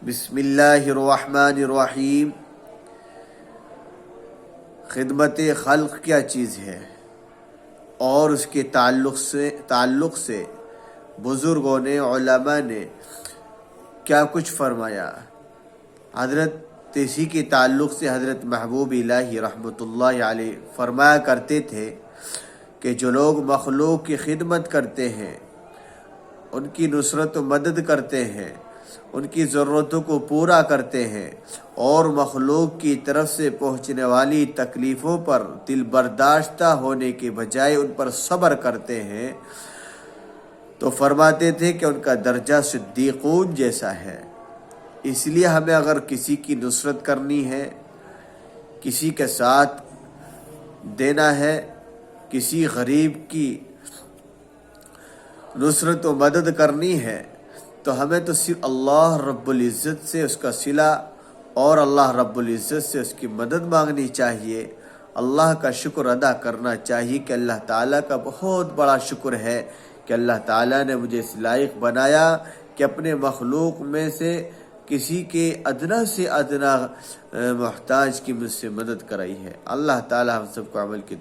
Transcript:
بسم اللہ الرحمن الرحیم۔ خدمت خلق کیا چیز ہے اور اس کے تعلق سے بزرگوں نے، علماء نے کیا کچھ فرمایا۔ حضرت اسی کے تعلق سے حضرت محبوب الہی رحمۃ اللہ علیہ فرمایا کرتے تھے کہ جو لوگ مخلوق کی خدمت کرتے ہیں، ان کی نصرت و مدد کرتے ہیں، ان کی ضرورتوں کو پورا کرتے ہیں اور مخلوق کی طرف سے پہنچنے والی تکلیفوں پر دل برداشتہ ہونے کے بجائے ان پر صبر کرتے ہیں، تو فرماتے تھے کہ ان کا درجہ صدیقون جیسا ہے۔ اس لیے ہمیں اگر کسی کی نصرت کرنی ہے، کسی کے ساتھ دینا ہے، کسی غریب کی نصرت و مدد کرنی ہے، تو ہمیں تو صرف اللہ رب العزت سے اس کا صلہ اور اللہ رب العزت سے اس کی مدد مانگنی چاہیے، اللہ کا شکر ادا کرنا چاہیے کہ اللہ تعالیٰ کا بہت بڑا شکر ہے کہ اللہ تعالیٰ نے مجھے اس لائق بنایا کہ اپنے مخلوق میں سے کسی کے ادنا سے ادنا محتاج کی مجھ سے مدد کرائی ہے۔ اللہ تعالیٰ ہم سب کو عمل کی